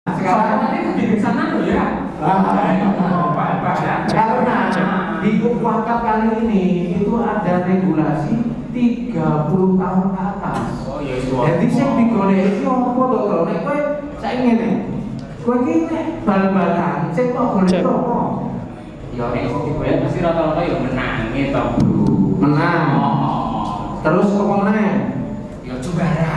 Sekarang di sana loh ya. Karena di Wakaf kali ini itu ada regulasi 30 tahun ke atas. Oh iya itu. Jadi saya digoleki opo to, Bro? Nek kowe saiki ngene. Kowe iki nek bal-balan, sing kok golek opo? Ya nek kok digoyang mesti rata-rata ya menang gitu, Bro. Menang. Terus apa meneh? Ya juara.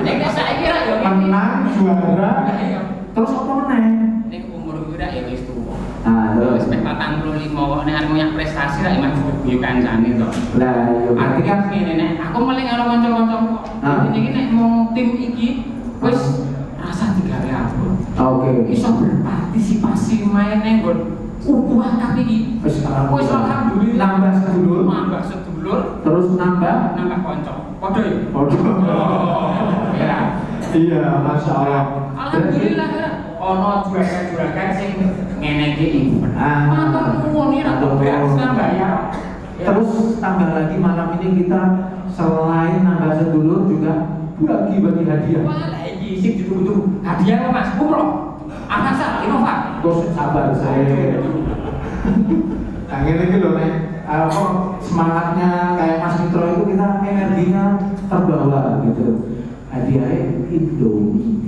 Nek saiki ra ya Menang, juara. Terus apa meneh? Nek umur ora ya wis tuwa. Nah, Terus terus mek 45 kok nek arep nyak prestasi ra emang guyu kancane to. lah yo Arti kan ngene nek aku meling karo kanca-kancaku. Iki nek mau tim iki wis rasa digawe aku. Oke. Iso berpartisipasi main ning nggon Wakaf iki. Wis alhamdulillah nambah sedulur, nambah sedulur, terus nambah kanca. Padha ya. Ya. Iya, masya Allah. Alhamdulillah ya. Ono juragan sing ngene iki event. Matur nuwun ira biasa bayar. Terus tambah lagi malam ini kita selain nambah sedulur juga bagi hadiah. Wah, lah iki sing ditunggu-tunggu. Hadiah apa Mas? Umroh. Avanza, Innova. Terus sabar saya. Nah ini loh nih, apa semangatnya kayak Mas Mitro itu kita energinya terbawa gitu. Hadiahnya Indomie.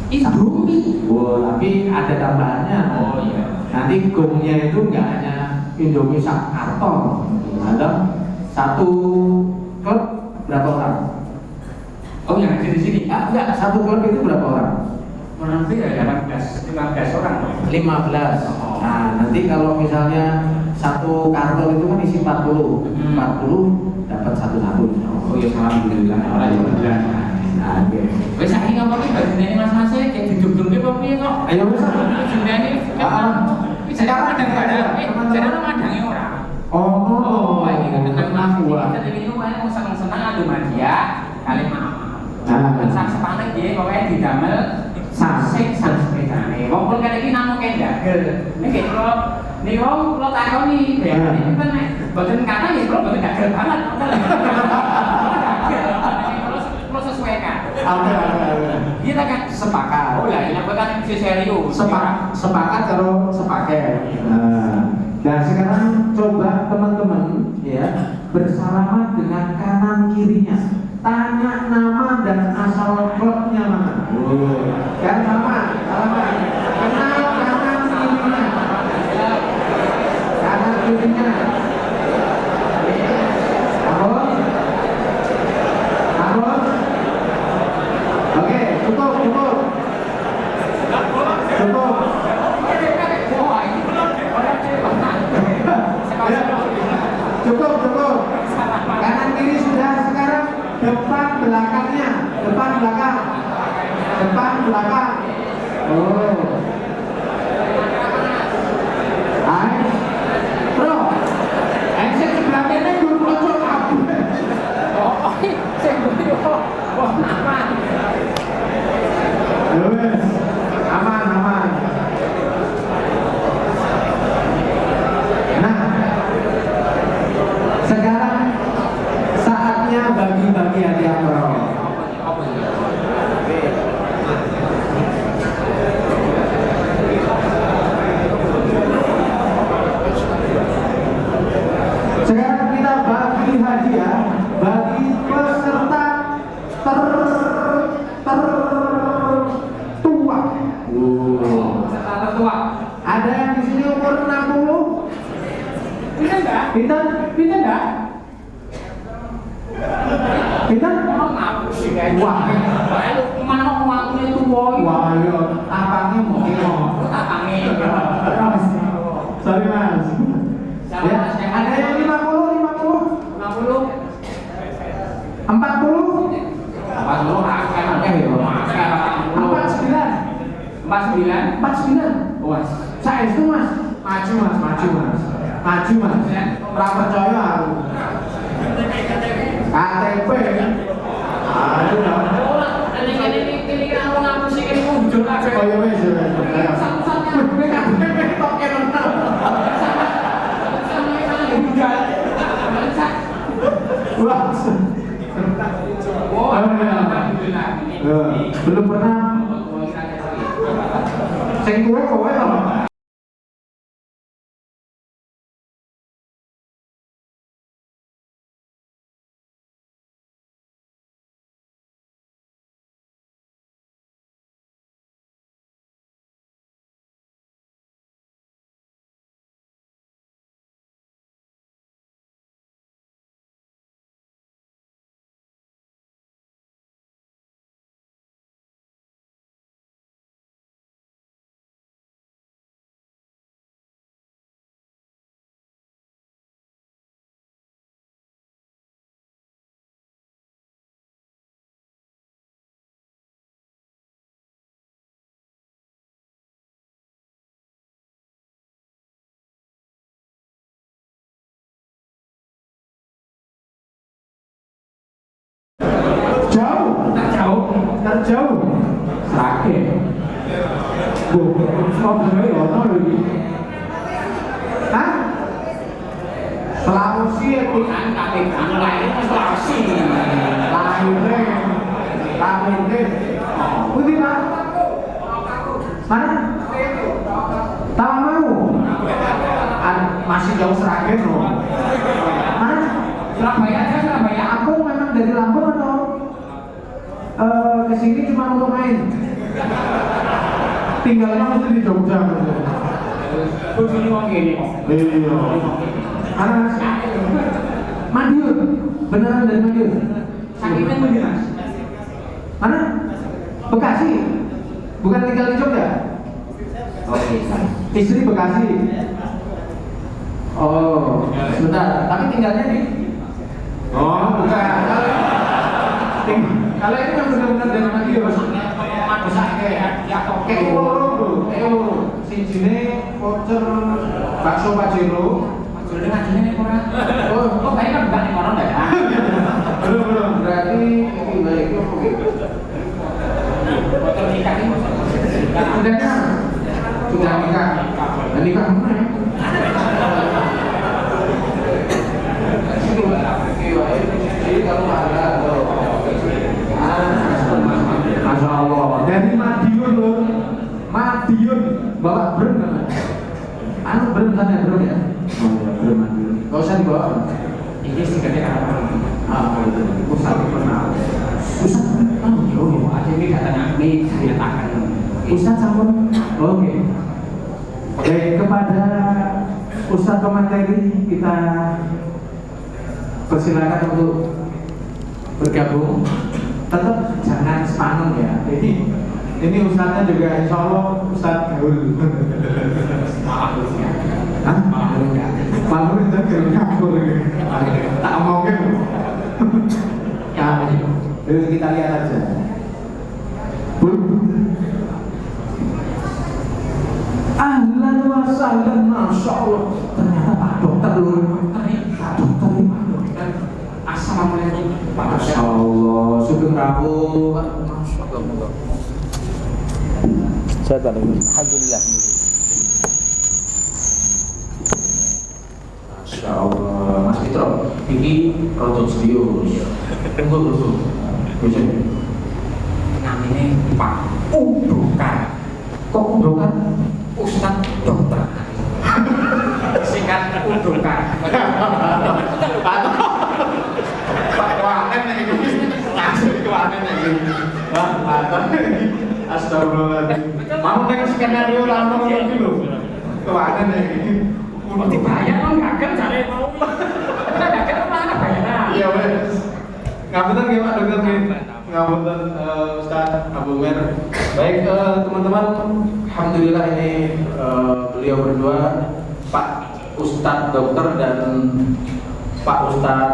Indomie. Wah, tapi ada tambahannya. Oh iya. Nanti gongnya itu nggak hanya Indomie sak karton, ada satu klub berapa orang? Oh yang ada di sini. Ah, enggak, satu klub itu berapa orang? Nanti ya 15 orang. 15. Oh. Nah, nanti kalau misalnya satu karton itu kan isi 40. 40 dapat satu-satu. Oh iya, alhamdulillah. Ora ya beneran. Nah, oke. Wis saiki ngapa ki bajine Mas iki didugungke apa piye kok? Ayo wis. Jenenge sekarang ada jadi madange ora. Oh, Ini tentang Mas buah. kita ini mau seneng-seneng adu media kali maaf. Nah, Sak sepane nggih pokoke didamel sasik sepedane. Wong kula kene iki namung kendagel. Niki kula takoni ben kan mboten kata ya kula mboten dagel banget. Kula sesuaikan. Kita kan sepakat. Oh lah, ini kan serius. Sepakat kalau sepaket. Nah, sekarang coba teman-teman ya bersalaman dengan kanan kirinya. Tanya nama dan asal klubnya mana. Kan sama, salaman. Kenal kanan kirinya. Kanan kirinya. Abon. Oke, tutup. Cukup. Kanan kiri sudah, sekarang depan belakangnya. Depan belakang. Oh. Ayo. Bro. Saya sebelah kene guru pojok kabeh. Oh, sing yo. Wah, aman. Wes. Aman. Nah, sekarang saatnya bagi-bagi hadiah bro. Sekarang kita bagi hadiah bagi peserta tertua. Peserta tertua. Ada yang di sini umur 60? Pinter enggak? Kita? Oh, ngapus sih kayak. Wah, mana uangnya tuwa. Wah, yo, tampangnya mau. Tatange. Sorry mas. Ya, ada yang 50? 40? 40 akeh yo. 49. Wes. Saya itu mas. Maju mas. Pra percaya aku. KTP. Aduh dong. Ini kan aku ngapus sih ini muncul kabeh. Oh iya wes. Satu-satunya Gue KTP tok kenal. Wah. Oh, alhamdulillah. Belum pernah. Sing tuwa kowe to. Jauh. Sakit. Problemnya ya ono lho iki. Hah? Sulawesi itu Kan kakek kamu lahir di Sulawesi. lahirnya. Putih Pak. Mana? Tahu mau? Masih jauh Seragen loh. Mana? Surabaya aja, Surabaya. Aku memang dari Lampung atau kesini cuma untuk main. Tinggalnya mesti di Jogja. Bojone wong kene kok. Iya. Anak Madiun, beneran dari Madiun. Sakimen pundi, Mas? Mana? Bekasi. Bukan tinggal di Jogja. Oke. Istri Bekasi. Oh, sebentar. Tapi tinggalnya di. Oh, bukan. Kalau ini yang benar-benar dari Madiun. Sijine voucher bakso Pajero. Jule ngajine nek ora. Oh, kok bae kan bukan nek kono enggak ya? Belum. Berarti ini baik oke. Foto nikah ini Sudah nikah. Dan nikah mana? Jadi kalau ada Masya Allah. Dari Madiun loh. Madiun bawa brem kan? Anu brem kan ya brem ya? Oh ya brem Madiun. Gak usah dibawa. ini sih gede apa? Apa itu? Pusat terkenal. Pusat oh, aja ini katanya ini saya takkan. Ustadz sampun. Oke. Kepada Ustadz pemateri kita persilakan untuk bergabung. Tetap jangan sepaneng ya. Ini Ustadznya juga insya Allah Ustadz gaul. Maaf ya. Hah? Malu itu gaul ngabur. Tak mungkin. Ya apa sih? Kita lihat aja. Ahlan wa sahlan, Masya Allah. Ternyata Pak Dokter loh. Pak Dokter ini. Assalamualaikum. Masya Allah. Sugeng rawuh. Masya Allah. Saya tak dengar. Alhamdulillah. Masya Allah. Mas Fitro, ini produk serius. Tunggu dulu. Bisa. Namanya Pak Udokan. Kok Udokan? Ustadz Dokter. Singkat Udokan. Pak Wanen ini. Asli Wanen ini. Wah, mantap. Astagfirullahaladzim. Mau neng skenario lama gitu loh. Wanen ini. Mau dibayar kan gagal cari mau. Kita gagal mana bayaran? Iya wes. Ngapunten nggih Pak Dokter nggih. Ngapunten Ustaz Abu Mer. Baik teman-teman, alhamdulillah ini beliau berdua Pak Ustaz Dokter dan Pak Ustaz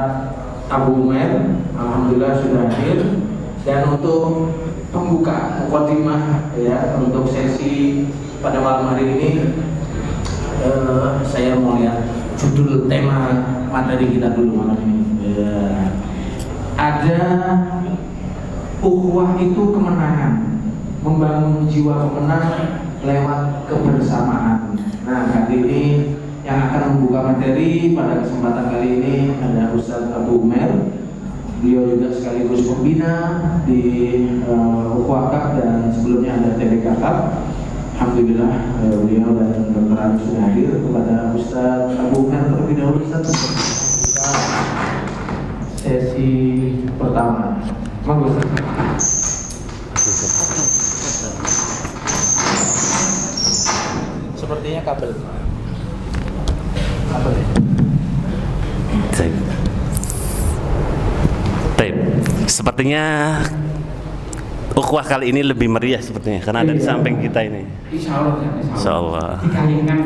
Abu Mer, alhamdulillah sudah hadir. Dan untuk pembuka mukadimah ya untuk sesi pada malam hari ini saya mau lihat judul tema materi kita dulu malam ini. Ada ukhuwah itu kemenangan, membangun jiwa pemenang lewat kebersamaan. Nah, kali ini yang akan membuka materi pada kesempatan kali ini ada Ustaz Abu Mer. Beliau juga sekaligus pembina di Ukhuwah Cup dan sebelumnya ada TBK Cup. Alhamdulillah beliau dan Dr. Arif sudah hadir. Kepada Ustaz Abu Khan terlebih dahulu, Ustaz, sesi pertama. Monggo, Ustaz. Sepertinya kabel. Kabel ya? Baik. Sepertinya ukhuwah kali ini lebih meriah sepertinya karena ada di samping kita ini. Insya Allah ya, Insya Allah. Dikalikan.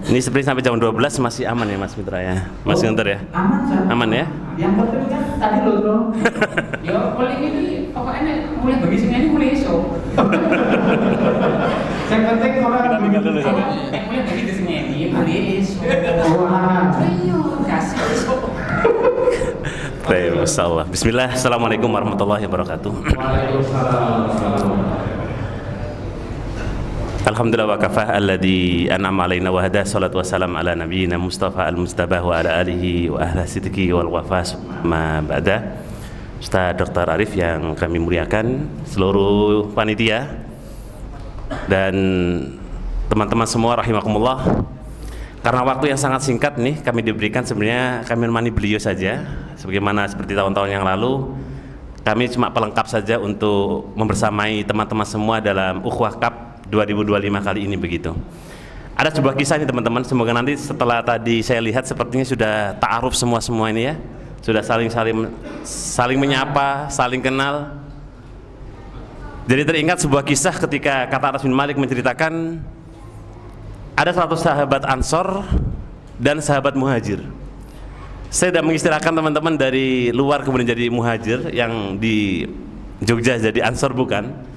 Ini seperti sampai jam 12 masih aman ya Mas Mitra ya? Mas Guntur ya? Aman, Ustaz. Aman ya? Yang penting kan tadi loh, Bro. Ya, mulai ini pokoknya mulai bagi sini ini mulai esok. Yang penting orang Tinggal dulu, Ustaz. Mulai bagi di sini ini mulai esok. Wah. Ayo, kasih esok. Baik, Masya Allah. Bismillah. Assalamualaikum warahmatullahi wabarakatuh. Waalaikumsalam. Alhamdulillah wa kafah alladzi an'ama alaina wa hada salatu wassalam ala nabiyyina Mustafa al-Mustabah wa ala alihi wa ahla sidqi wal wafas ma ba'da. Ustaz Dr. Arif yang kami muliakan, seluruh panitia dan teman-teman semua rahimakumullah. Karena waktu yang sangat singkat nih kami diberikan, sebenarnya kami menemani beliau saja sebagaimana seperti tahun-tahun yang lalu. Kami cuma pelengkap saja untuk membersamai teman-teman semua dalam Ukhuwah Cup 2025 kali ini begitu. Ada sebuah kisah nih teman-teman, semoga nanti setelah tadi saya lihat sepertinya sudah ta'aruf semua ini ya. Sudah saling menyapa, saling kenal. Jadi teringat sebuah kisah ketika kata Anas bin Malik menceritakan ada 100 sahabat Ansor dan sahabat Muhajir. Saya tidak mengistilahkan teman-teman dari luar kemudian jadi Muhajir yang di Jogja jadi Ansor, bukan.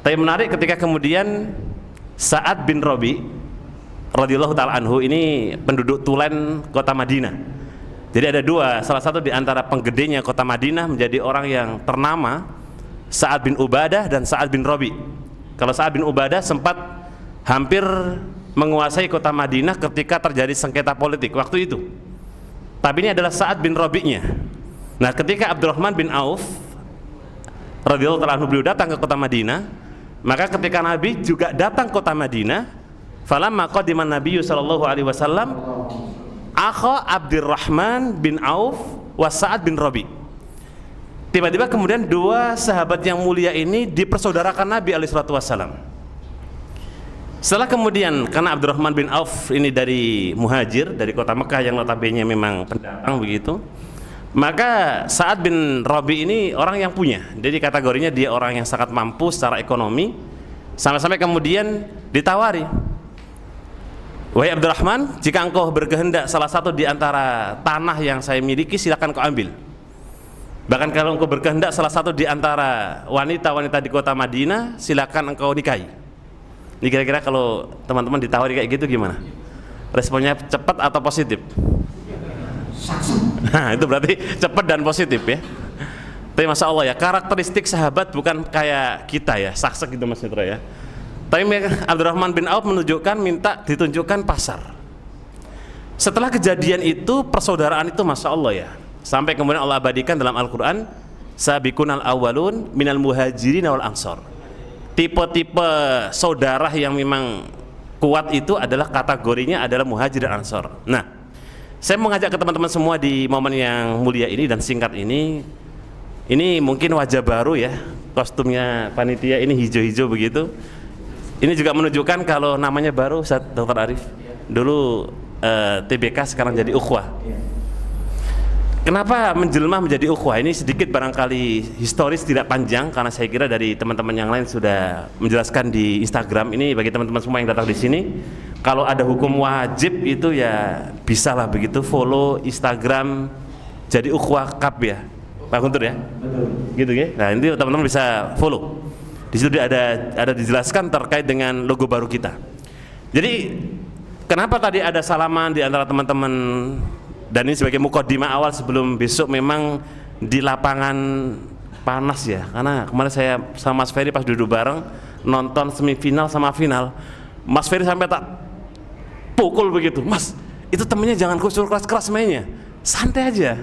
Tapi menarik ketika kemudian Sa'ad bin Rabi radhiyallahu ta'ala anhu ini penduduk Tulen kota Madinah. Jadi ada dua, salah satu di antara penggedenya kota Madinah menjadi orang yang ternama, Sa'ad bin Ubadah dan Sa'ad bin Rabi. Kalau Sa'ad bin Ubadah sempat hampir menguasai kota Madinah ketika terjadi sengketa politik waktu itu. Tapi ini adalah Sa'ad bin Rabi-nya. Nah, ketika Abdurrahman bin Auf radhiyallahu ta'ala anhu beliau datang ke kota Madinah, maka ketika Nabi juga datang kota Madinah, falamma qadiman Nabiyyu sallallahu alaihi wasallam akha Abdurrahman bin Auf wa Sa'ad bin Rabi. Tiba-tiba kemudian dua sahabat yang mulia ini dipersaudarakan Nabi alaihi salatu wasallam. Setelah kemudian karena Abdurrahman bin Auf ini dari Muhajir, dari kota Mekah yang notabene memang pendatang begitu, maka Sa'ad bin Rabi ini orang yang punya. Jadi kategorinya dia orang yang sangat mampu secara ekonomi. Sampai-sampai kemudian ditawari, wahai Abdurrahman, jika engkau berkehendak salah satu di antara tanah yang saya miliki, silakan kau ambil. Bahkan kalau engkau berkehendak salah satu di antara wanita-wanita di kota Madinah, silakan engkau nikahi. Ini kira-kira kalau teman-teman ditawari kayak gitu gimana? Responnya cepat atau positif? Nah, itu berarti cepat dan positif ya. Tapi Masya Allah ya, karakteristik sahabat bukan kayak kita ya, saksek gitu Mas Mitra ya. Tapi Abdurrahman bin Auf menunjukkan, minta ditunjukkan pasar. Setelah kejadian itu, persaudaraan itu Masya Allah ya, sampai kemudian Allah abadikan dalam Al-Quran, sabiqunal awwalun minal muhajirin wal ansor. Tipe-tipe saudara yang memang kuat itu adalah kategorinya adalah muhajir dan ansor. Nah, saya mau ngajak ke teman-teman semua di momen yang mulia ini dan singkat ini mungkin wajah baru ya, kostumnya panitia ini hijau-hijau begitu. Ini juga menunjukkan kalau namanya baru, Ustaz Dr. Arif. Dulu TBK, sekarang jadi Ukhuwah. Kenapa menjelma menjadi Ukhuwah? Ini sedikit barangkali historis, tidak panjang karena saya kira dari teman-teman yang lain sudah menjelaskan di Instagram. Ini bagi teman-teman semua yang datang di sini, kalau ada hukum wajib itu ya bisalah begitu follow Instagram jadi Ukhuwah Cup ya, Pak Guntur ya. Betul. Gitu ya. Nah, ini teman-teman bisa follow. Di situ ada dijelaskan terkait dengan logo baru kita. Jadi kenapa tadi ada salaman di antara teman-teman, dan ini sebagai mukadimah awal sebelum besok memang di lapangan panas ya, karena kemarin saya sama Mas Ferry pas duduk bareng nonton semifinal sama final, Mas Ferry sampai tak pukul begitu, Mas itu temennya jangan kusur keras-keras mainnya, santai aja.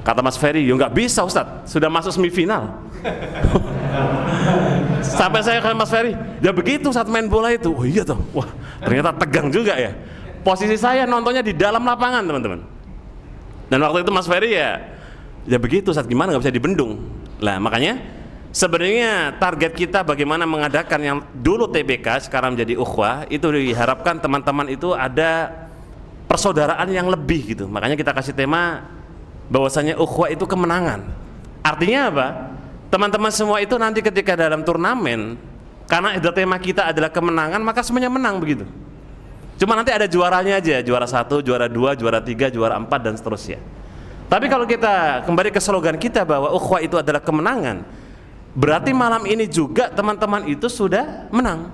Kata Mas Ferry, ya nggak bisa Ustadz, sudah masuk semifinal. Sampai saya ke Mas Ferry, ya begitu saat main bola itu. Oh iya toh, wah ternyata tegang juga ya. Posisi saya nontonnya di dalam lapangan teman-teman. Dan waktu itu Mas Ferry ya begitu saat gimana nggak bisa dibendung. Lah makanya sebenarnya target kita bagaimana mengadakan yang dulu TBK sekarang menjadi ukhuwah, itu diharapkan teman-teman itu ada persaudaraan yang lebih gitu. Makanya kita kasih tema bahwasanya ukhuwah itu kemenangan. Artinya apa? Teman-teman semua itu nanti ketika dalam turnamen, karena tema kita adalah kemenangan, maka semuanya menang begitu. Cuma nanti ada juaranya aja, juara 1, juara 2, juara 3, juara 4 dan seterusnya. Tapi kalau kita kembali ke slogan kita bahwa ukhuwah itu adalah kemenangan, berarti malam ini juga teman-teman itu sudah menang.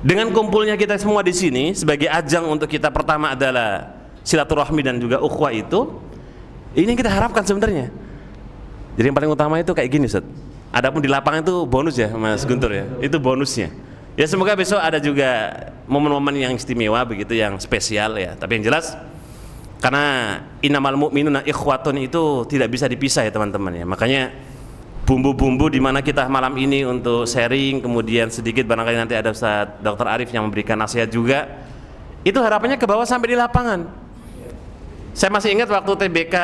Dengan kumpulnya kita semua di sini sebagai ajang untuk kita pertama adalah silaturahmi dan juga ukhuwah itu, ini yang kita harapkan sebenarnya. Jadi yang paling utama itu kayak gini Ustaz. Adapun di lapangan itu bonus ya Mas Guntur ya. Itu bonusnya. Ya semoga besok ada juga momen-momen yang istimewa begitu, yang spesial ya. Tapi yang jelas karena innamal mu'minuna ikhwatun itu tidak bisa dipisah ya teman-teman ya. Makanya bumbu-bumbu di mana kita malam ini untuk sharing, kemudian sedikit barangkali nanti ada Ustaz Dr. Arif yang memberikan nasihat juga. Itu harapannya ke bawah sampai di lapangan. Saya masih ingat waktu TBK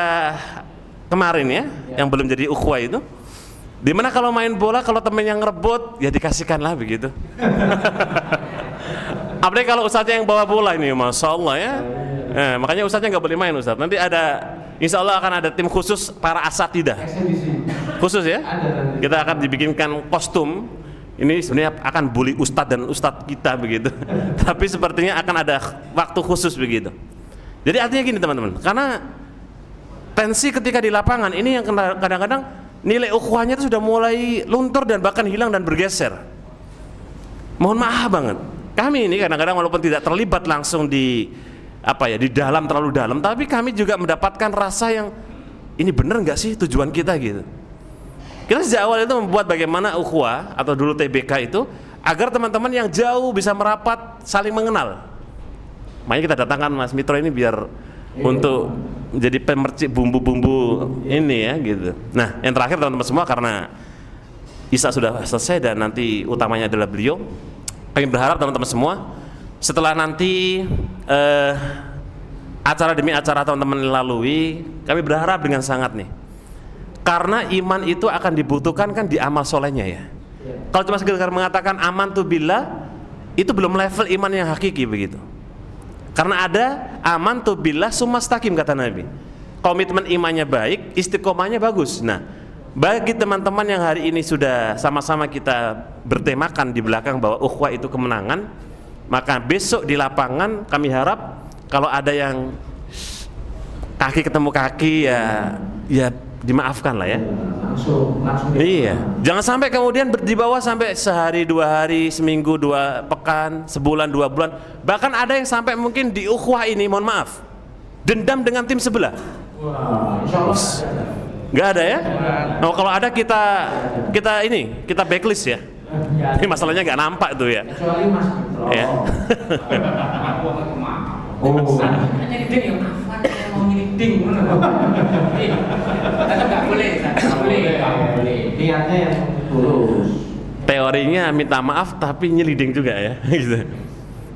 kemarin ya, yang belum jadi ukhuwah itu. Dimana kalau main bola, kalau temen yang ngerebut, ya dikasihkan lah begitu. Apalagi kalau ustadznya yang bawa bola ini, Masya Allah ya. Makanya ustadznya nggak boleh main Ustadz. Nanti ada, insya Allah akan ada tim khusus para asatidah. Khusus ya. Kita akan dibikinkan kostum. Ini sebenarnya akan bully ustadz dan ustadz kita begitu. Tapi sepertinya akan ada waktu khusus begitu. Jadi artinya gini teman-teman, karena tensi ketika di lapangan ini yang kadang-kadang nilai ukhuwahnya itu sudah mulai luntur dan bahkan hilang dan bergeser. Mohon maaf banget. Kami ini kadang-kadang walaupun tidak terlibat langsung di di dalam terlalu dalam, tapi kami juga mendapatkan rasa yang ini bener nggak sih tujuan kita gitu. Kita sejak awal itu membuat bagaimana ukhuwah atau dulu TBK itu agar teman-teman yang jauh bisa merapat saling mengenal. Makanya kita datangkan Mas Mitro ini biar untuk menjadi pemercik bumbu-bumbu ini ya gitu. Nah yang terakhir teman-teman semua, karena Isa sudah selesai dan nanti utamanya adalah beliau, kami berharap teman-teman semua setelah nanti acara demi acara teman-teman lalui, kami berharap dengan sangat nih, karena iman itu akan dibutuhkan kan di amal solehnya ya. Kalau cuma sekedar mengatakan aman tu billah, itu belum level iman yang hakiki begitu. Karena ada aman tu billah sumastaqim kata Nabi. Komitmen imannya baik, istiqomahnya bagus. Nah, bagi teman-teman yang hari ini sudah sama-sama kita bertemakan di belakang bahwa ukhuwah itu kemenangan, maka besok di lapangan kami harap kalau ada yang kaki ketemu kaki ya dimaafkan lah ya. Langsung iya. Jangan sampai kemudian dibawa sampai sehari, 2 hari, seminggu, 2 pekan, sebulan, 2 bulan. Bahkan ada yang sampai mungkin di ukhuwah ini, mohon maaf, dendam dengan tim sebelah. Nggak ada ya? Oh, kalau ada kita backlist ya. Ini masalahnya nggak nampak tuh ya. Kecuali Mas Mitro. Ya. Nggak boleh. Niatnya yang tulus. Teorinya minta maaf tapi nyeliding juga ya. Gitu.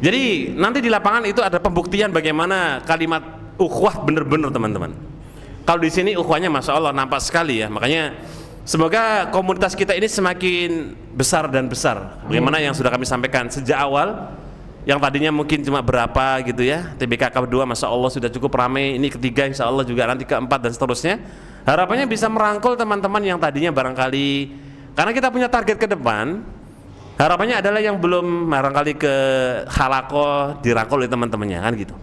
Jadi nanti di lapangan itu ada pembuktian bagaimana kalimat ukhuwah bener-bener teman-teman. Kalau di sini ukhuwahnya Masya Allah nampak sekali ya. Makanya semoga komunitas kita ini semakin besar dan besar. Bagaimana yang sudah kami sampaikan sejak awal, yang tadinya mungkin cuma berapa gitu ya, TBK kedua Masya Allah sudah cukup ramai, ini ketiga Insya Allah juga nanti keempat dan seterusnya. Harapannya bisa merangkul teman-teman yang tadinya barangkali, karena kita punya target ke depan, harapannya adalah yang belum barangkali ke halakoh dirangkul oleh teman-temannya kan gitu.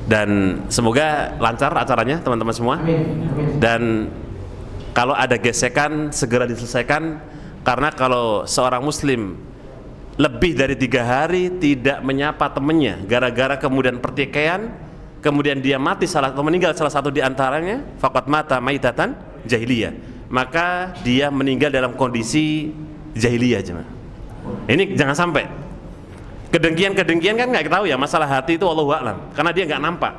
Dan semoga lancar acaranya teman-teman semua. Dan kalau ada gesekan segera diselesaikan, karena kalau seorang muslim lebih dari 3 hari tidak menyapa temannya gara-gara kemudian pertikaian, kemudian dia mati atau meninggal salah satu di antaranya, faqad mata maitatan jahiliyah, maka dia meninggal dalam kondisi jahiliyah jemaah. Ini jangan sampai kedengkian kan nggak tahu ya, masalah hati itu Allahu a'lam, karena dia nggak nampak.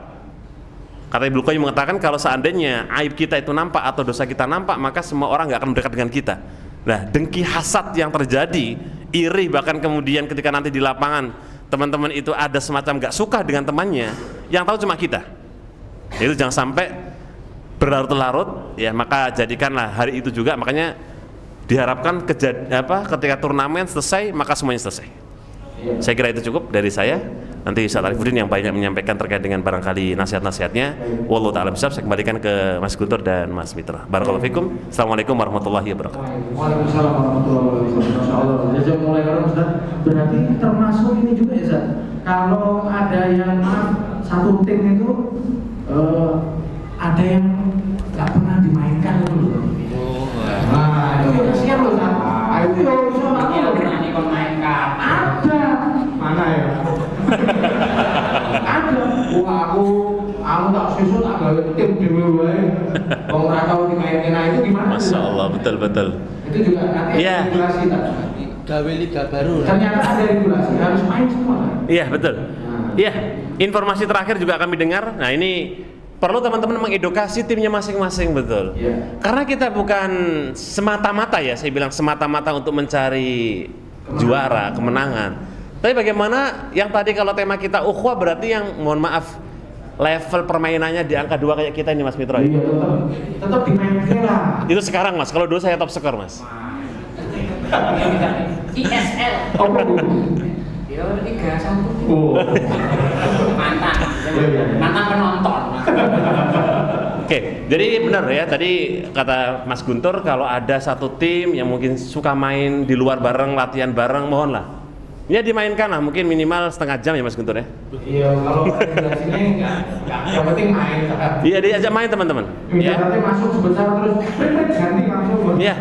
Kata Ibnu Qayyim mengatakan kalau seandainya aib kita itu nampak atau dosa kita nampak, maka semua orang nggak akan mendekat dengan kita. Nah, dengki hasad yang terjadi, iri, bahkan kemudian ketika nanti di lapangan teman-teman itu ada semacam nggak suka dengan temannya, yang tahu cuma kita. Itu jangan sampai berlarut-larut, ya. Maka jadikanlah hari itu juga, makanya diharapkan ketika turnamen selesai maka semuanya selesai. Saya kira itu cukup dari saya. Nanti Ustaz Arifuddin yang banyak menyampaikan terkait dengan barangkali nasihat-nasihatnya. Wallahu ta'ala bishawab. Saya kembalikan ke Mas Guntur dan Mas Mitra. Barakallahu fikum. Assalamualaikum warahmatullahi wabarakatuh. Waalaikumsalam warahmatullahi wabarakatuh. Masyaallah. Jadi mulai sekarang Ustaz, berarti termasuk ini juga ya Ustaz. Kalau ada yang satu tim itu ada yang nggak pernah dimainkan itu loh. Nah, itu ya kasihan loh Ustaz. Itu ya sama Yang pernah dimainkan. ada. Mana ya? Ada. Aku tak susu tak gawe tim dhewe wae. Wong ora tau dimainkan itu gimana? Masya Allah, betul. Itu juga nanti Iya. regulasi tak. Gawe liga baru. Ternyata ada regulasi harus main semua. Iya, betul. Iya, informasi terakhir juga kami dengar. Nah, ini perlu teman-teman mengedukasi timnya masing-masing, betul. Iya. Karena kita bukan semata-mata, ya, saya bilang semata-mata untuk mencari juara, kemenangan. Tapi bagaimana yang tadi kalau tema kita ukhuwah, berarti yang mohon maaf level permainannya di angka 2 kayak kita ini Mas Mitra. Iya, tetap dimainkan lah. Itu sekarang Mas, kalau dulu saya top skor Mas. ISL. Oh. Ya 3-1. Oh. Mantan penonton. Oke, jadi benar ya, tadi kata Mas Guntur kalau ada satu tim yang mungkin suka main di luar bareng, latihan bareng, mohonlah ya dimainkan lah, mungkin minimal setengah jam ya Mas Guntur ya. Iya, kalau regulasinya enggak, yang penting main. Iya, diajak main teman-teman. Ya. Nanti masuk sebentar terus ganti langsung. Iya.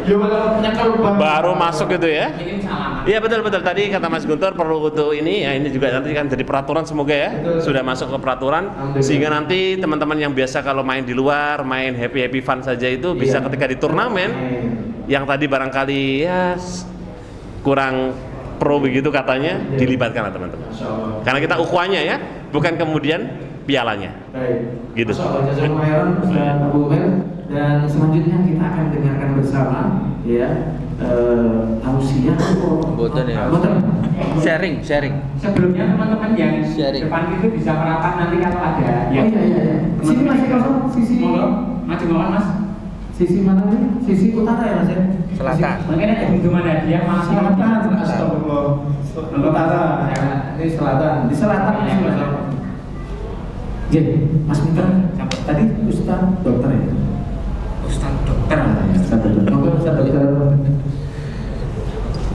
Ya kalau nyekel Baru masuk gitu ya. Ini salaman. Iya betul tadi kata Mas Guntur perlu untuk ini ya, ini juga nanti kan jadi peraturan semoga ya. Betul. Sudah masuk ke peraturan sehingga nanti teman-teman yang biasa kalau main di luar, main happy fun saja itu bisa Iya. ketika di turnamen yang tadi barangkali ya kurang pro begitu katanya, Iya. dilibatkan lah teman-teman. Masyaallah. Karena kita ukhuwahnya ya, bukan kemudian pialanya. Baik. Gitu. Masyaallah, jazakumullah khairan Ustaz Abu Umair. Dan selanjutnya kita akan dengarkan bersama ya tausiah Mboten ya. Mboten. Sharing. Sebelumnya teman-teman yang Sharing. depan itu bisa merapat nanti kalau ada. Oh iya. Sini masih kosong, sisi Monggo, maju bawah Mas. sisi mana nih? Sisi utara ya Mas ya? Selatan. Mungkin ada hubungan hadiah masih Selatan, astagfirullah. Utara. Ini selatan. Di selatan ini Mas. Jadi, Mas Mitra, tadi Ustaz dokter ya? Ustaz dokter. Ustaz dokter.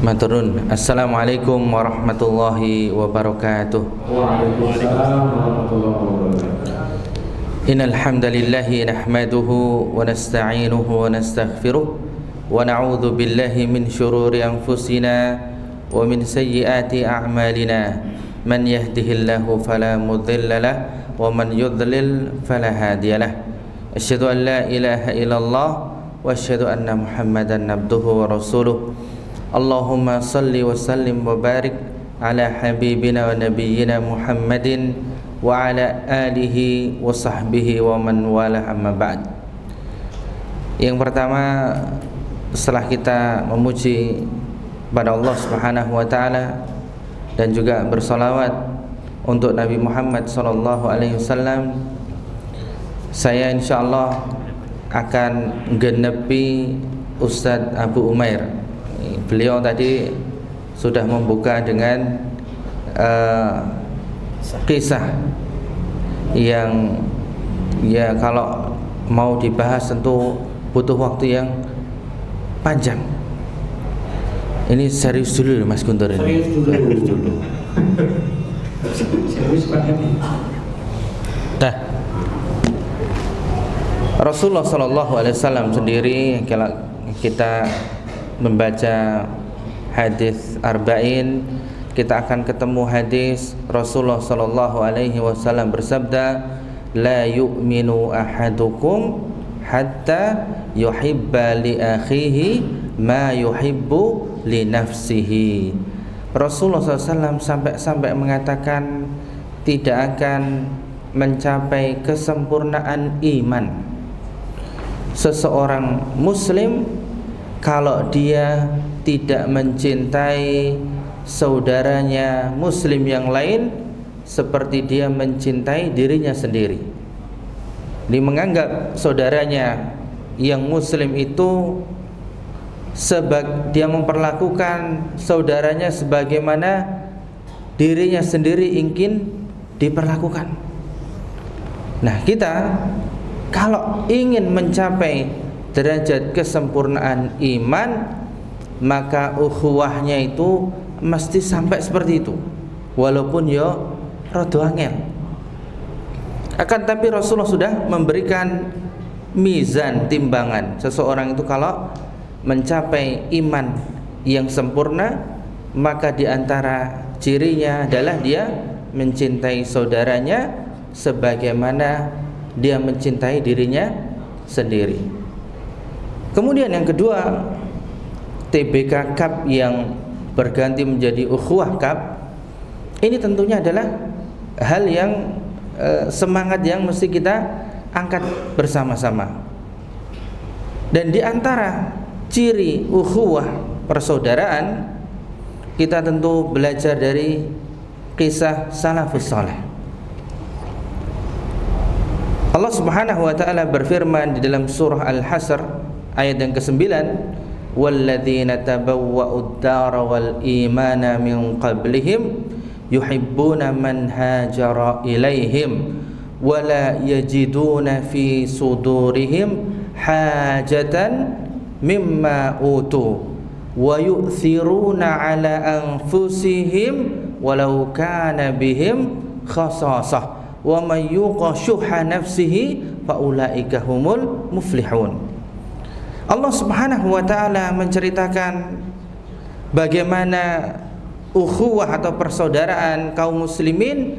Maturun. Assalamualaikum warahmatullahi wabarakatuh. Waalaikumsalam warahmatullahi wabarakatuh. Innal hamdalillah nahmaduhu wa nasta'inuhu wa nastaghfiruh wa na'udzu billahi min shururi anfusina wa min sayyiati a'malina. Man yahdihillahu fala mudilla lahu wa man yudlil fala hadiyalah. Asyhadu an la ilaha illallah wa asyhadu anna Muhammadan abduhu wa rasuluh. Allahumma salli wa sallim wa barik ala habibina wa nabiyyina Muhammadin wa ala alihi wa sahbihi wa man wala amma ba'd. Yang pertama, setelah kita memuji pada Allah Subhanahu wa taala dan juga bersolawat untuk Nabi Muhammad sallallahu alaihi wasallam, saya insyaallah akan genepi Ustadz Abu Umair. Beliau tadi sudah membuka dengan kisah yang ya kalau mau dibahas tentu butuh waktu yang panjang. Ini serius dulu Mas Guntur ini. Serius dulu. Serius banget. Nah, Rasulullah SAW sendiri, kalau kita membaca hadis arba'in, kita akan ketemu hadis Rasulullah SAW bersabda, la yu'minu ahadukum hatta yuhibba li akhihi ma yuhibbu li nafsihi. Rasulullah SAW sampai mengatakan tidak akan mencapai kesempurnaan iman seseorang muslim kalau dia tidak mencintai saudaranya muslim yang lain seperti dia mencintai dirinya sendiri. Dia menganggap saudaranya yang muslim itu dia memperlakukan saudaranya sebagaimana dirinya sendiri ingin diperlakukan. Nah, kita kalau ingin mencapai derajat kesempurnaan iman, maka ukhuwahnya itu mesti sampai seperti itu. Walaupun yo rada angel. Akan tapi Rasulullah sudah memberikan mizan, timbangan. Seseorang itu kalau mencapai iman yang sempurna, maka di antara cirinya adalah dia mencintai saudaranya sebagaimana dia mencintai dirinya sendiri. Kemudian yang kedua, TBK Cup yang berganti menjadi Ukhuwah Cup, ini tentunya adalah hal yang semangat yang mesti kita angkat bersama-sama. Dan di antara ciri ukhuwah persaudaraan, kita tentu belajar dari kisah salafus saleh. Allah Subhanahu wa taala berfirman di dalam surah Al-Hasr ayat yang ke-9, walladzina tabawwa'ud dara wal imana min qablihim yuhibbuna man hajara ilaihim wala yajiduna fi sudurihim hajatan mimma utu wa yu'thiruna ala anfusihim walau kana bihim khasasah wa may yuqa syuhha nafsihi faulaika humul muflihun. Allah Subhanahu wa taala menceritakan bagaimana ukhuwah atau persaudaraan kaum muslimin.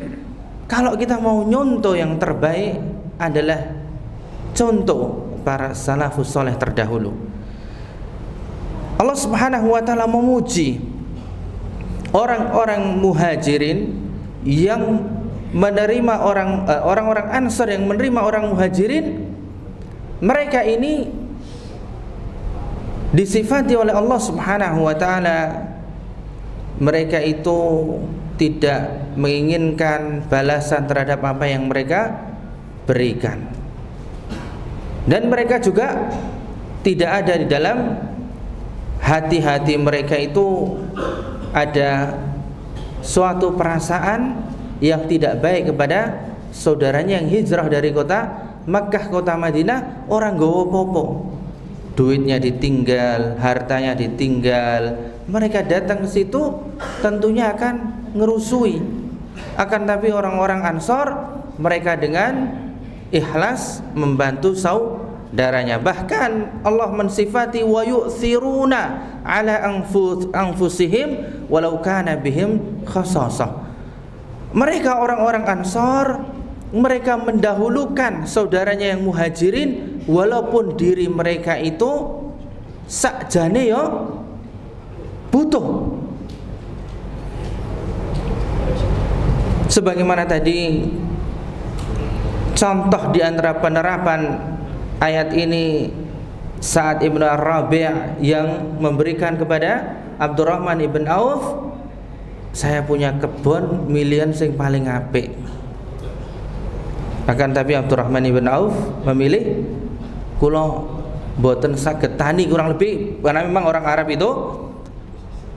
Kalau kita mau nyontoh yang terbaik adalah contoh para salafus saleh terdahulu. Allah Subhanahu wa taala memuji orang-orang muhajirin yang menerima orang-orang Ansar yang menerima orang muhajirin. Mereka ini disifati oleh Allah Subhanahu wa taala, mereka itu tidak menginginkan balasan terhadap apa yang mereka berikan. Dan mereka juga tidak ada di dalam hati-hati mereka itu ada suatu perasaan yang tidak baik kepada saudaranya yang hijrah dari kota Makkah kota Madinah. Orang gowo popo, duitnya ditinggal, hartanya ditinggal, mereka datang ke situ tentunya akan ngerusui. Akan tapi orang-orang Ansor, mereka dengan ikhlas membantu saudaranya. Bahkan Allah mensifati wa yu'thiruna ala anfusihim walau kana bihim khasasah. Mereka orang-orang Ansor, mereka mendahulukan saudaranya yang muhajirin walaupun diri mereka itu sakjane yo butuh. Sebagaimana tadi contoh di antara penerapan ayat ini Sa'ad ibn Ar-Rabi' yang memberikan kepada Abdurrahman ibn Auf, saya punya kebun milian sing paling apik. Akan tapi Abdurrahman ibn Auf memilih kula boten saged tani kurang lebih, karena memang orang Arab itu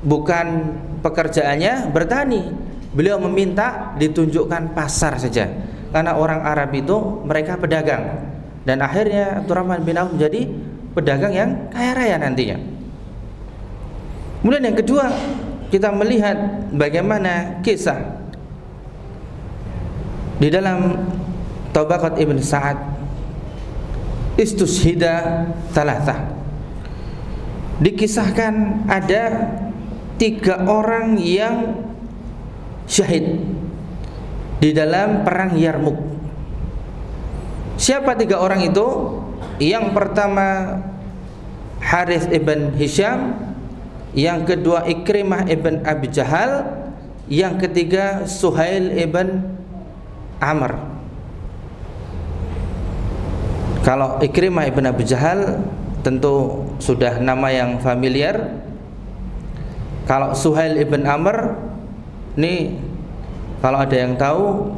bukan pekerjaannya bertani. Beliau meminta ditunjukkan pasar saja, karena orang Arab itu mereka pedagang. Dan akhirnya Abdurrahman bin Auf menjadi pedagang yang kaya raya nantinya. Kemudian yang kedua, kita melihat bagaimana kisah di dalam Tabaqat Ibn Sa'ad, istushhida thalatha. Dikisahkan ada 3 orang yang syahid di dalam perang Yarmuk. Siapa 3 orang itu? Yang pertama Harith ibn Hisham, yang kedua Ikrimah ibn Abi Jahal, yang ketiga Suhail ibn Amr. Kalau Ikrimah ibn Abi Jahal tentu sudah nama yang familiar. Kalau Suhail ibn Amr ini, kalau ada yang tahu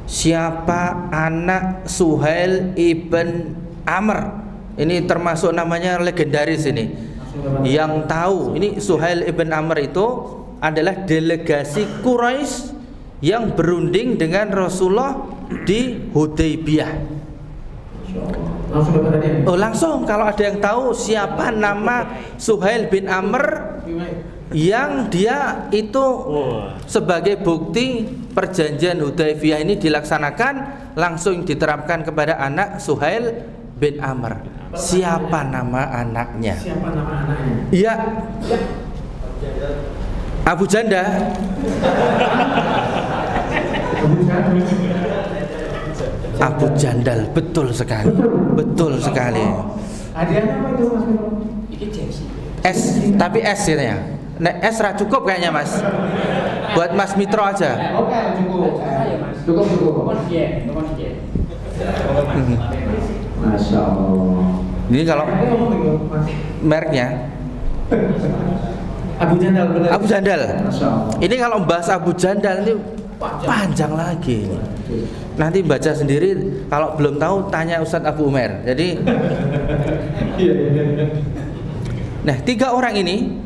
siapa anak Suhail ibn Amr, ini termasuk namanya legendaris ini. Yang tahu ini Suhail ibn Amr itu adalah delegasi Quraisy yang berunding dengan Rasulullah di Hudaybiyah. Langsung dapat hadiah. Oh, langsung. Kalau ada yang tahu siapa nama Suhail bin Amr yang dia itu sebagai bukti perjanjian Hudaybiyah ini dilaksanakan, langsung diterapkan kepada anak Suhail bin Amr. Siapa nama anaknya? Siapa nama anaknya? Iya, Abu Janda. Abu Jandal, betul sekali. Betul sekali. Hadiahnya apa itu Mas Miro? S, tapi S ya. Nek S ra cukup kayaknya Mas. Buat Mas Mitro aja. Oke, cukup. Cukup. Masya Allah. Ini kalau mereknya Abu Jandal, benar. Abu Jandal. Masya Allah. Ini kalau bahas Abu Jandal ini panjang lagi. Nanti baca sendiri. Kalau belum tahu tanya Ustadz Abu Umair. Jadi, nah 3 orang ini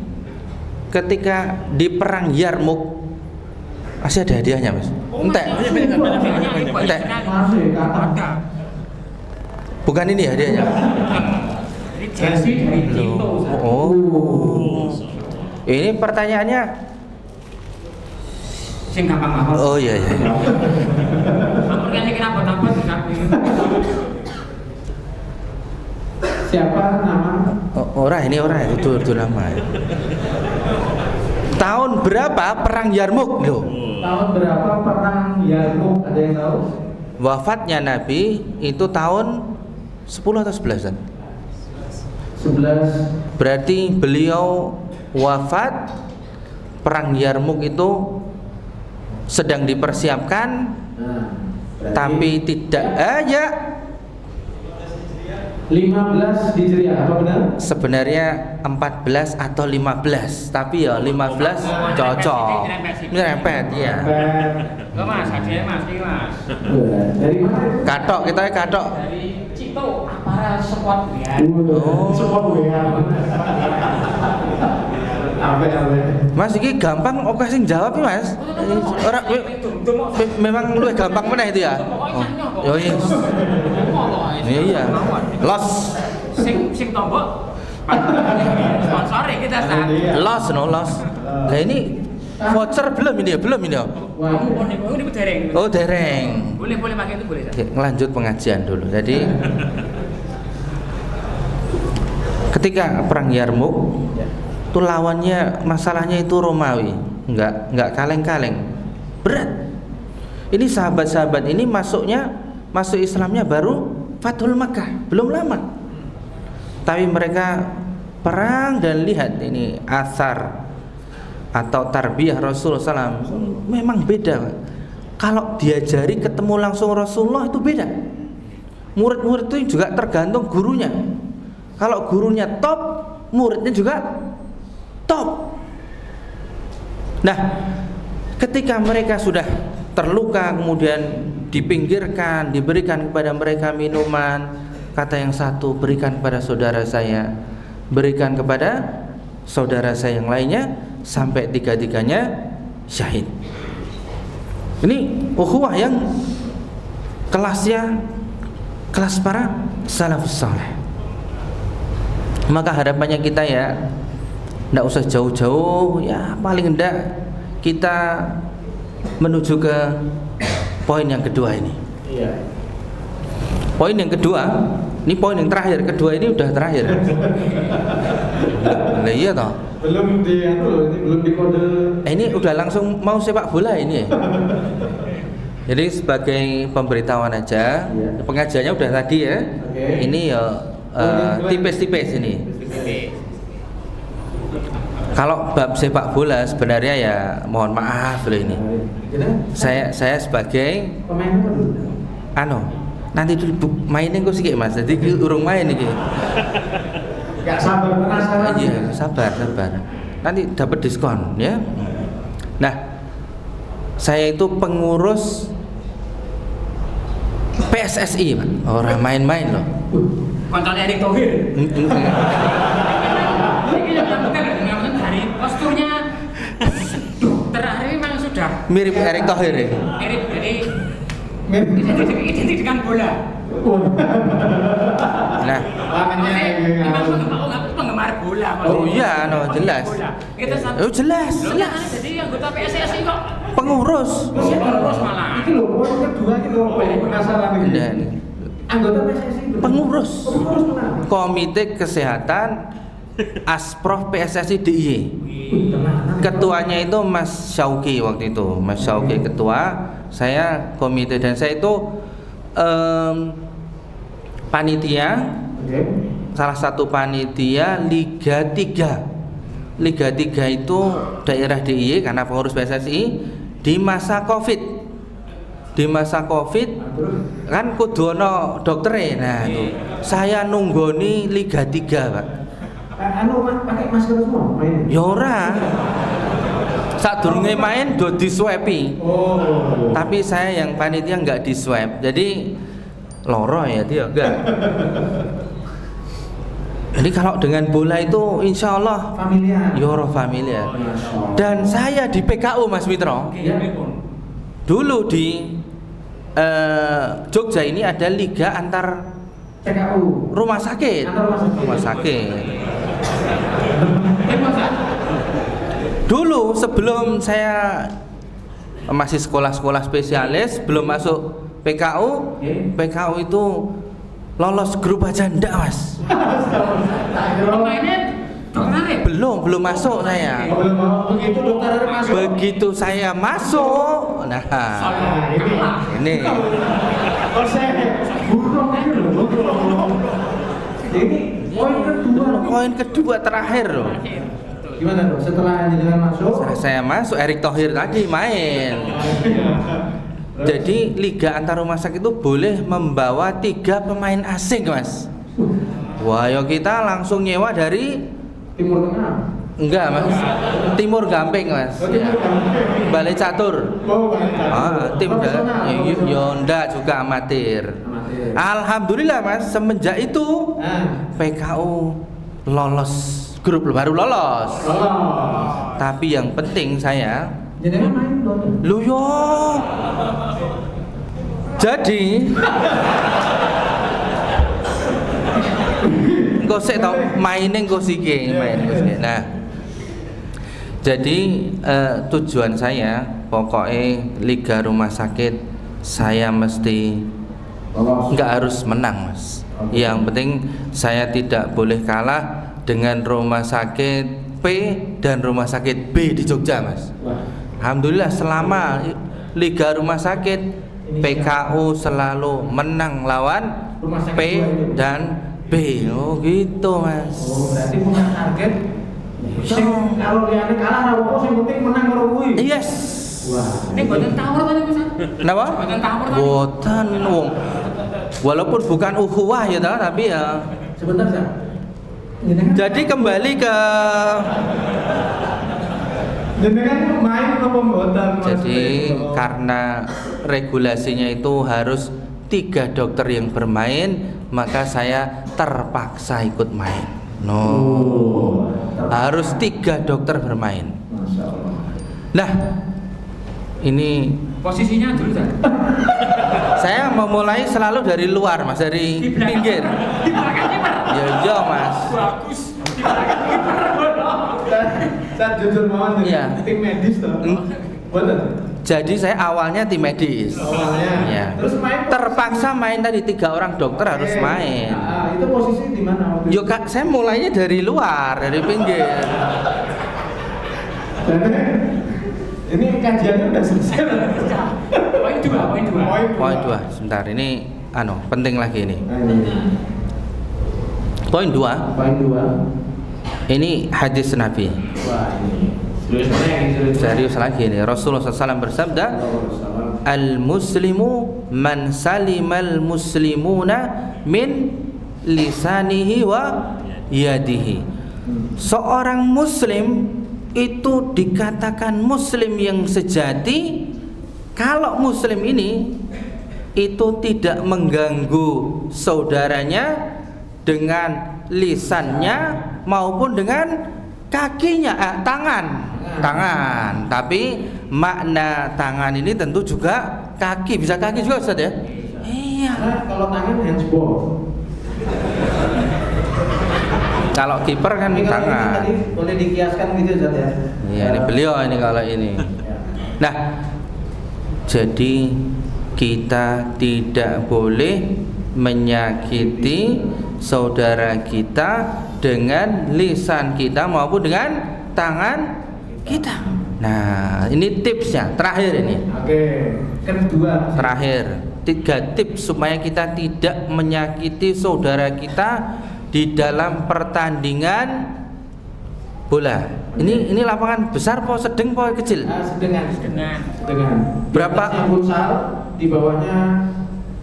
ketika di perang Yarmuk masih ada hadiahnya Mas. Entek. Entek. Bukan ini hadiahnya. Oh. Ini pertanyaannya. Sing gampang apa? Oh iya iya. Ampun kan iki napa-napa Siapa nama? Ini itu nama. Tahun berapa perang Yarmuk loh? Tahun berapa perang Yarmuk? Ada yang tahu? Wafatnya Nabi itu tahun 10 atau 11-an? 11. Berarti beliau wafat, perang Yarmuk itu sedang dipersiapkan, tapi tidak ya 15 Hijriah, apa benar? sebenarnya 14 atau 15, tapi ya 15 cocok. Nyerempet ya. Enggak Mas, hadiahnya Mas, ini Mas. Dari mana itu? Katok, kita katok. Dari Cito, aparel squad ya. Oh. Support WA. Ape. Mas iki gampang oke sing jawab ya Mas. Ora memang luwih gampang meneh itu ya. Oh iya. Iya. Los. Sing tombok. Sponsor kita saat. Los. Lah ini voucher belum ini ya? Wah, Ini dereng. Oh, dereng. Boleh pakai itu boleh. Oke, ngelanjut pengajian dulu. Jadi ketika perang Yarmuk itu lawannya masalahnya itu Romawi, enggak kaleng-kaleng, berat. Ini sahabat-sahabat ini masuk Islamnya baru Fathul Makkah, belum lama. Tapi mereka perang dan lihat ini asar atau tarbiyah Rasulullah SAW memang beda. Kalau diajari ketemu langsung Rasulullah itu beda. Murid-murid itu juga tergantung gurunya. Kalau gurunya top, muridnya juga top. Nah, ketika mereka sudah terluka, kemudian dipinggirkan, diberikan kepada mereka minuman, kata yang satu, berikan kepada saudara saya, berikan kepada saudara saya yang lainnya, sampai tiga-tiganya syahid. Ini ukhuwah yang kelasnya kelas para salafus saleh. Maka harapannya kita ya tidak usah jauh-jauh, ya paling enggak kita menuju ke poin yang kedua ini. iya. Poin yang kedua, ini poin yang terakhir, kedua ini udah terakhir. Nah, iya toh. Belum di kode. Ini udah langsung mau sepak bola ini. Jadi sebagai pemberitahuan aja, pengajiannya udah tadi ya. Ini ya tipis-tipis ini. Kalau bab sepak bola sebenarnya ya mohon maaf loh ini. Saya sebagai pemain apa dulu? nanti dulu mainin kok sih Mas. Jadi urung main iki. Gak sabar penasaran. Iya, sabar. Nanti dapat diskon ya. Nah, saya itu pengurus PSSI, Pak. Orang main-main loh. Koncone Erick Thohir. Ini bukan dari posturnya terakhir memang sudah Mirip Erick Thohir ya. Erick jadi identik dengan bola. Nah, memang penggemar bola. oh iya, jelas. Kita Oh jelas. Jadi anggota PSSI kok Pengurus. terus malah. Iki lho, poin kedua iki lho, penasaran iki. Dan Anggota PSSI itu. pengurus Pengurus. Komite Kesehatan Asprof PSSI DIY. Ketuanya itu Mas Syauki waktu itu. Mas Syauki ketua, saya komite dan saya itu panitia, Oke. salah satu panitia Liga 3. Liga 3 itu daerah DIY karena pengurus PSSI di masa Covid. Di masa Covid kan kudu ana doktere. Nah, itu saya nunggoni Liga 3, Pak. Pakai masker semua main. Ya ora. Sadurunge main do diswepi. Oh. Tapi saya yang panitia enggak diswep. Jadi loro ya dia enggak. Jadi kalau dengan bola itu insya Allah Familiar. Yoro familiar. Dan saya di PKU Mas Mitro. Dulu di Jogja ini ada liga antar PKU. rumah sakit. Antar rumah sakit. Dulu sebelum saya masih sekolah-sekolah spesialis, belum masuk PKU, PKU itu lolos grup aja ndak, Mas. Pemainnya dokter Arif. Belum masuk saya. Begitu dokter Arif masuk. Begitu saya masuk, nah ini Oh, saya burung ini loh. Ini poin kedua terakhir loh. Gimana dong? Setelah jenengan masuk? Setelah saya masuk, Erick Thohir tadi main. Jadi liga antar rumah sakit itu boleh membawa 3 pemain asing, Mas. Wah, yo kita langsung nyewa dari Timur Tengah. enggak, Mas. Timur Gamping, Mas. Balai Catur. Oh, banyak. Tim yo ndak juga amatir. Alhamdulillah, Mas, semenjak itu PKU lolos grup baru lolos. Tapi yang penting saya Jenengan main dong. lu yo. Jadi engko sik to maine engko siki main engko siki. Nah, jadi tujuan saya pokoknya liga rumah sakit saya mesti nggak harus menang, Mas. Yang penting saya tidak boleh kalah dengan rumah sakit P dan rumah sakit B di Jogja, Mas. Alhamdulillah selama liga rumah sakit PKU selalu menang lawan P dan B. Oh gitu, Mas. Oh, berarti punya target. Kalau liane kalah ra apa sing penting menang karo kuwi. Yes. Wah. Ini boten tawur tadi Mas. Kenapa? Boten tawur tadi. Boten wong. Walaupun bukan ukhuwah ya toh, tapi ya. Sebentar, Sa. Jenengan Jadi kembali ke jenengan main apa mboten? jadi karena regulasinya itu harus 3 dokter yang bermain, maka saya terpaksa ikut main. No. Harus 3 dokter bermain. Masya Allah. Nah, ini Posisinya dulu tadi. saya memulai selalu dari luar, Mas, dari pinggir. Di belakang kiper. Ya, iya, Mas. Bagus. Di belakang kiper. Saya jujur mawon Iya. tim medis toh. Boten. Jadi saya awalnya tim medis. Awalnya. Ya. Terus main Terpaksa main tadi 3 orang dokter harus Oke. main. Nah, itu posisi di mana waktu itu? Yo Kak, saya mulainya dari luar, dari pinggir. Jadi, ini kajiannya udah selesai. Poin 2. Poin 2, sebentar ini penting lagi ini. Nah, ini. Poin 2, Poin 2. Ini hadis Nabi. Wah, ini Serius lagi ini. Rasulullah SAW bersabda, Al-muslimu man salimal muslimuna min lisanihi wa yadihi. Seorang muslim itu dikatakan muslim yang sejati kalau muslim ini itu tidak mengganggu saudaranya dengan lisannya maupun dengan kakinya, tangan. Tapi makna tangan ini tentu juga kaki, bisa kaki juga Ustaz ya? Iya. Karena kalau tangan handsball. Kalau kiper kan Tapi kalau ini tangan. tadi boleh dikiaskan gitu Ustaz ya. Iya, ini beliau ini kalau ini. Nah, jadi kita tidak boleh menyakiti saudara kita dengan lisan kita maupun dengan tangan kita. Nah, ini tipsnya terakhir ini. Oke, kedua. Terakhir, 3 tips supaya kita tidak menyakiti saudara kita di dalam pertandingan bola. Ini lapangan besar po sedang po kecil? Sedengan. Berapa? Di atasnya futsal, di bawahnya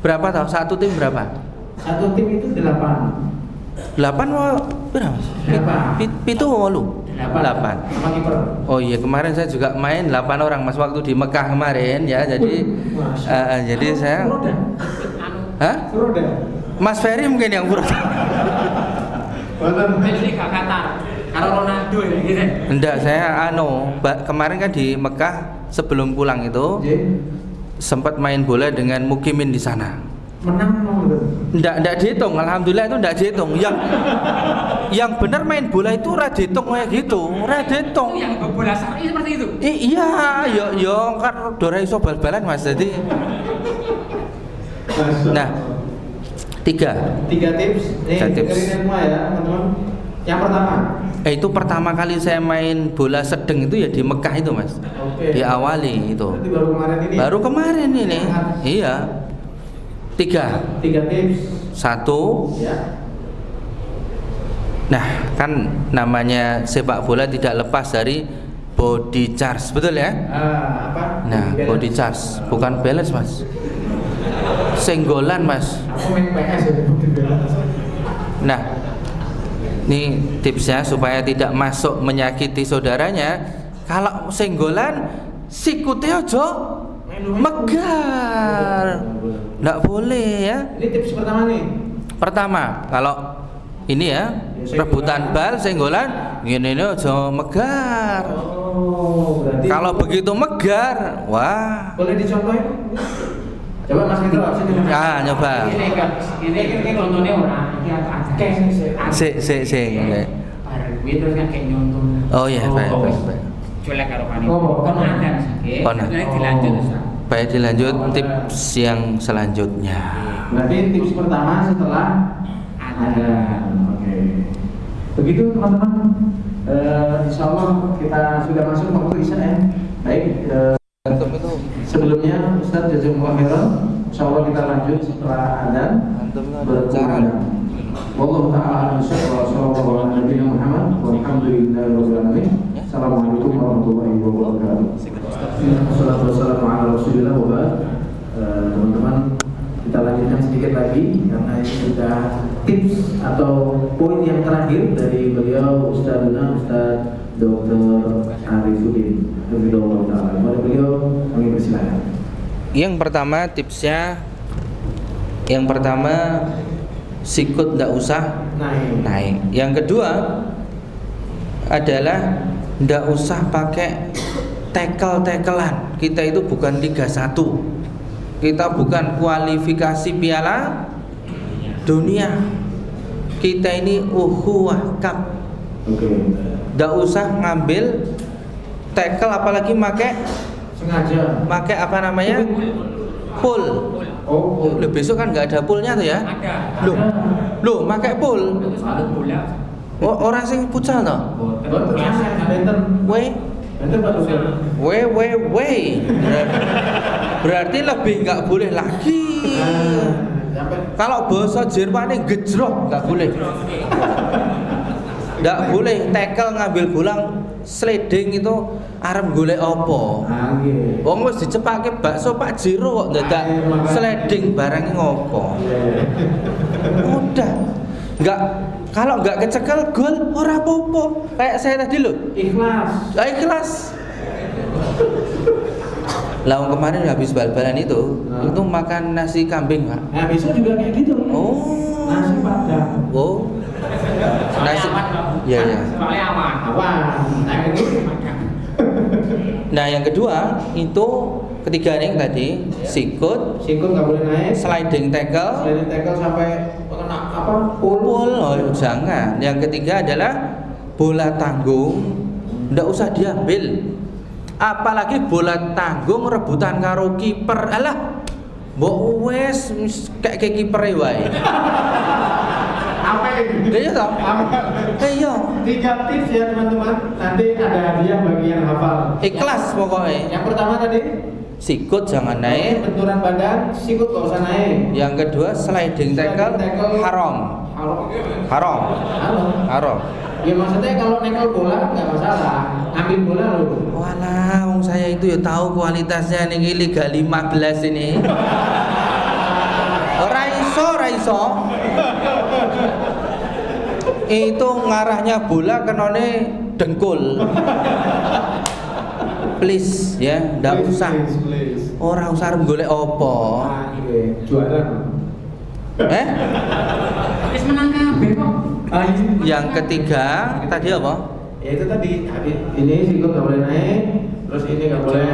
Berapa tahu? Satu tim berapa? satu tim itu 8. 8 mau berapa? Pitu walu. 8. Sama kiper. Oh iya, kemarin saya juga main 8 orang Mas waktu di Mekah kemarin ya. Jadi jadi saya Furoda. Hah? Furoda. Mas Ferry mungkin yang buruk. Ini gak Qatar. Kalau Ronaldo ya gitu. Enggak, saya kemarin kan di Mekah sebelum pulang itu sempat main bola dengan mukimin di sana. Menang nomor. Enggak dihitung, alhamdulillah itu enggak dihitung. Yang benar main bola itu ora dihitung kayak gitu, ora dihitung. Yang bola sari seperti itu. Iya, yo kan ora iso bal-balan Mas. Jadi nah, 3 tips. Tips. Dengerin semua ya, teman-teman. Yang pertama. Itu pertama kali saya main bola sedang itu ya di Mekah itu Mas. Oke. Diawali itu. Berarti baru kemarin ini. Baru kemarin ini. Iya. 3 tips. 1. Ya. Nah, kan namanya sepak bola tidak lepas dari body charge, betul ya? Apa? Nah, body charge, bukan balance Mas. Senggolan Mas. Aku main PS ya, Nah, ini tipsnya supaya tidak masuk menyakiti saudaranya. Kalau senggolan, sikute aja megar. Nggak boleh ya. Ini tips pertama nih. Pertama, kalau ini ya, rebutan bal, senggolan, gini aja megar. Oh, berarti Kalau begitu megar, wah. boleh dicontohin? Coba Mas Mitra, sini. Nyoba. Ini contohnya orang ini ada. Terus kan kayak nyontoh. Oh iya, baik. Colek karo pani. Oh. Kon ada sakit. Kon. Jadi dilanjut Ustaz. Baik, dilanjut tips yang selanjutnya. Berarti tips pertama setelah ada. Oke. Begitu teman-teman. Insya Allah kita sudah masuk waktu Isya ya. Baik. Sebelumnya Ustaz jazakumullah khairan. Insya Allah kita lanjut setelah adzan. Berbicara. Wallahu ta'ala sallallahu alaihi wa sallam Muhammad walhamdulillahirabbil alamin. Assalamualaikum warahmatullahi wabarakatuh. Wassalatu wassalamu ala Rasulillah wa ba'd. Teman-teman, kita lanjutkan sedikit lagi karena ini sudah tips atau poin yang terakhir dari beliau Ustaz Dr. Arifuddin. Mari beliau kami persilakan. Yang pertama tipsnya, sikut ndak usah naik. Yang kedua adalah ndak usah pakai tekel-tekelan. Kita itu bukan Liga 1. Kita bukan kualifikasi Piala Dunia. Kita ini Ukhuwah Cup. Ndak usah ngambil tekel, apalagi Sengaja. pakai apa namanya? Pool. Oh, Loh, besok kan nggak ada poolnya tuh ya? Ada. Loh, pakai pool. Itu selalu bola. Orang sing futsal toh? betul. Benten. Benten baru Berarti lebih nggak boleh lagi. Kalau bahasa Jermannya gejrot nggak boleh. Ndak boleh tackle ngambil bola sliding itu arep golek apa? Ah, nggih. Wong wis dicepake bakso Pak Jiro kok dadak sliding barang ngopo? Udah. Kalau enggak kecekel gol ora apa-apa. Kayak saya tadi loh. Ikhlas. Ikhlas. Lah kemarin habis bal-balan itu makan nasi kambing, Pak. Nah, besok juga kayak gitu. Oh. Nasi padang. Oh. Nasi. Iya, iya. Soalnya aman. Nah, ini Nah, yang kedua itu ketiga nih tadi sikut, nggak boleh naik. sliding tackle, Sampai kena apa? pul. Oh, jangan. Yang ketiga adalah bola tanggung, ndak usah diambil. Apalagi bola tanggung rebutan karo kiper. Alah, mbok wes kayak kiper wae. Apa ini? Iya toh? Iya. 3 tips ya teman-teman. Nanti ada hadiah bagi yang hafal. Ikhlas pokoknya. Yang pertama tadi Sikut jangan naik. benturan badan, sikut nggak usah naik. Yang kedua sliding tackle haram. Haram. Haram. Ya maksudnya kalau nekel bola nggak masalah, ambil bola loh. Walah, wong saya itu ya tahu kualitasnya nih Liga 15 ini. Ora iso. Itu ngarahnya bola kenone dengkul. Please ya, ndak usah. Please. Ora usah arep golek apa. Juara. Wis menang kabeh kok. Yang ketiga tadi apa? Ya itu tadi. Ini sikut nggak boleh naik, terus ini nggak boleh.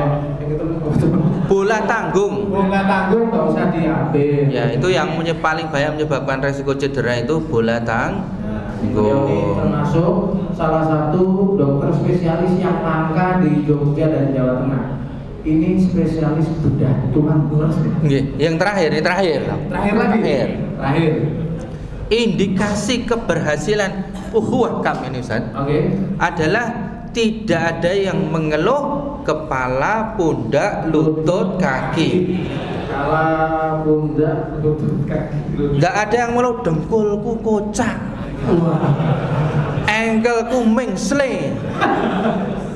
Bola tanggung. Bola tanggung nggak usah diambil. Ya, itu yang paling banyak menyebabkan resiko cedera itu bola tanggung. Ini termasuk salah satu dokter spesialis yang langka di Jogja dan Jawa Tengah. Ini spesialis bedah tulang rusuk. Nggih, yang terakhir. Terakhir. Indikasi keberhasilan ukhuwah kam ini Ustaz. Oke. Adalah tidak ada yang mengeluh kepala, pundak, lutut, kaki. Kepala, pundak, lutut, kaki. Enggak ada yang mengeluh dengkulku kocak. Engkelku mengsle.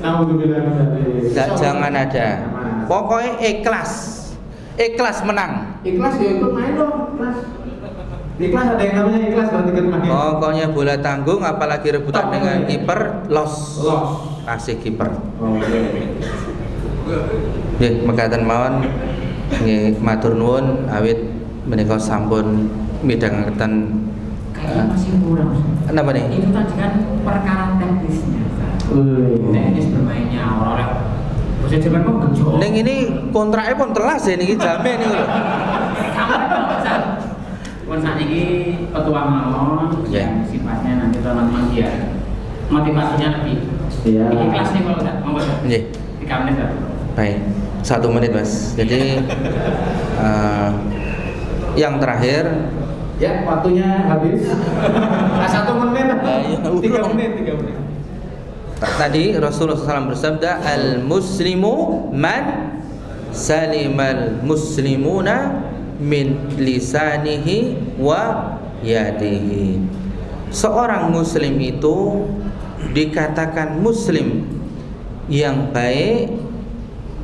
Enggak, jangan ada. Pokoknya ikhlas menang. Ikhlas ya ikut main dong, ikhlas. Ikhlas ada yang namanya ikhlas kalau ikut main. Pokoknya bola tanggung apalagi rebutan dengan kiper loss. Kasih kiper. Nggih, mekaten mawon nggih matur nuwun awit menika sampun midangaken Kayaknya masih kurang. Kenapa nih? Itu tadi kan perkara teknisnya. Teknis bermainnya oleh Bos Jerman kok gejol. Neng ini kontraknya pun telas ya niki jamin nih lho. Pun saat ini petua mawon yang sifatnya nanti teman-teman dia motivasinya lebih. Iya. Ini kelas nih kalau enggak mau Nggih. 3 menit lah. Baik. 1 menit, Mas. Jadi yang terakhir Ya, waktunya habis. 1 menit. 3 menit. tadi Rasulullah SAW bersabda al-muslimu man salimal muslimuna min lisanihi wa yadihi. Seorang muslim itu dikatakan muslim yang baik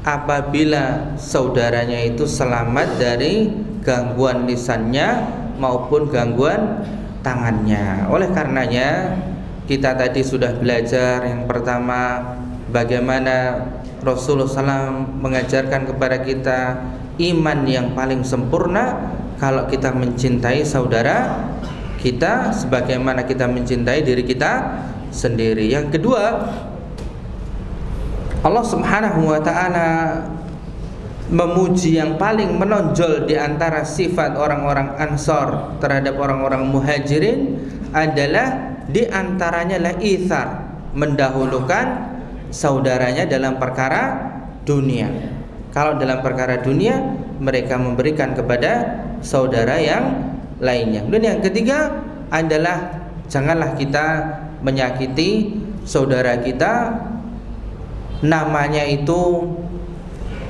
apabila saudaranya itu selamat dari gangguan lisannya maupun gangguan tangannya. Oleh karenanya kita tadi sudah belajar yang pertama bagaimana Rasulullah SAW mengajarkan kepada kita iman yang paling sempurna kalau kita mencintai saudara kita sebagaimana kita mencintai diri kita sendiri. Yang kedua, Allah Subhanahu wa taala memuji yang paling menonjol di antara sifat orang-orang Ansor terhadap orang-orang Muhajirin adalah di antaranya lah itsar, mendahulukan saudaranya dalam perkara dunia. Kalau dalam perkara dunia mereka memberikan kepada saudara yang lainnya. Dan yang ketiga adalah janganlah kita menyakiti saudara kita, namanya itu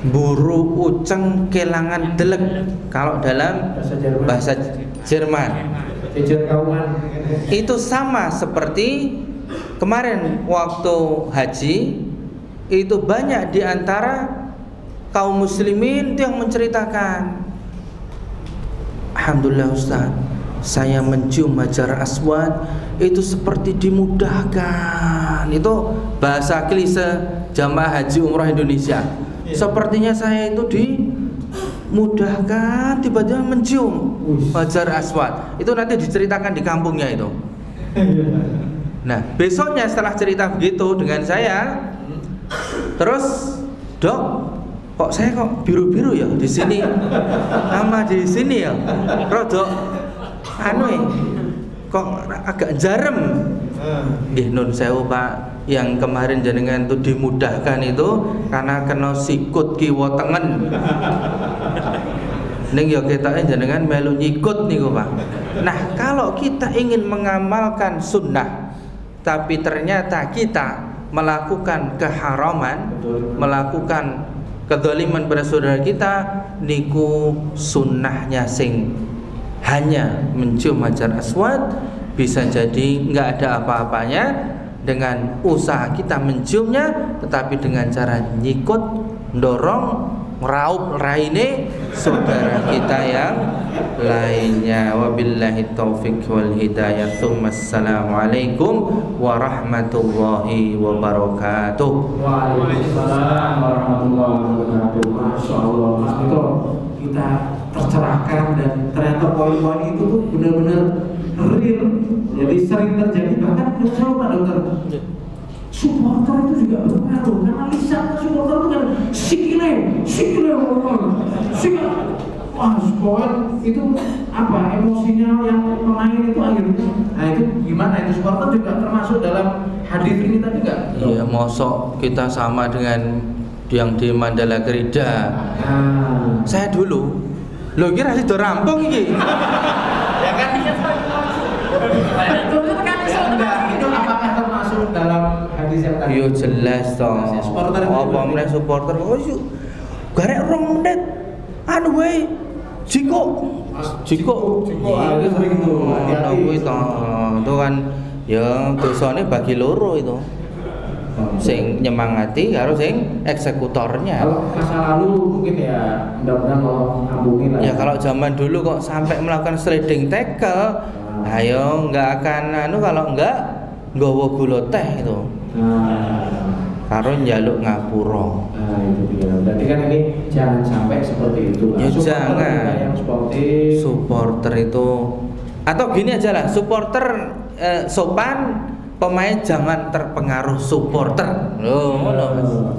buru uceng kelangan delek kalau dalam bahasa Jerman. Itu sama seperti kemarin waktu haji itu banyak di antara kaum muslimin itu yang menceritakan, alhamdulillah Ustaz, saya mencium Hajar Aswad itu seperti dimudahkan. Itu bahasa klise jamaah haji umrah Indonesia. Sepertinya saya itu dimudahkan, tiba-tiba mencium Hajar Aswad. Itu nanti diceritakan di kampungnya itu. Nah, besoknya setelah cerita begitu dengan saya, terus, Dok, kok saya kok biru-biru ya di sini, sama di sini ya, rodok kok agak jarem. Nun sewu Pak, yang kemarin jenengan itu dimudahkan itu karena kena sikut kiwa tengen. Ning ya ketake jenengan melu nyikut niku Pak. Nah, kalau kita ingin mengamalkan sunnah tapi ternyata kita melakukan keharaman, melakukan kedzaliman pada saudara kita, niku sunnahnya sing hanya mencium Hajar Aswad bisa jadi nggak ada apa-apanya dengan usaha kita menciumnya, tetapi dengan cara nyikut, dorong, meraup raine saudara kita yang lainnya. Wabillahi taufik wal hidayah. Assalamualaikum warahmatullahi wabarakatuh. Waalaikumsalam warahmatullahi wabarakatuh. Masya Allah, Mas Mito, kita tercerahkan dan ternyata poin-poin itu tuh benar-benar real. Jadi sering terjadi, bahkan coba dokter, supporter itu juga berpengaruh karena lisannya supporter itu kan sikile, wah supporter itu apa emosinya yang pemain itu akhirnya, nah itu gimana, itu supporter juga termasuk dalam hadis ini tadi nggak? Iya, mosok kita sama dengan yang di Mandala Krida. Saya dulu, lo kira sih udah rampung ini? Ya kan? Itu apakah termasuk dalam hadis yang tadi? Yo jelas toh. Supporter apa meneh supporter? Oh yuk, garek 2 menit. Anu wae. Jiko. Itu sering itu. Hati-hati. Itu kan ya dosane bagi loro itu. Sing nyemangati karo sing eksekutornya. Kalau masa lalu mungkin ya mudah-mudahan kalau ngambungin lah. Ya kalau zaman dulu kok sampai melakukan sliding tackle, ayo nggak akan kalau nggak nggawa gula teh itu. Karo njaluk ngapura. Nah itu dia. Berarti kan ini jangan sampai seperti itu. Ya supporter jangan. Yang sportif. Supporter itu atau gini aja lah, supporter sopan, pemain jangan terpengaruh supporter. Loh,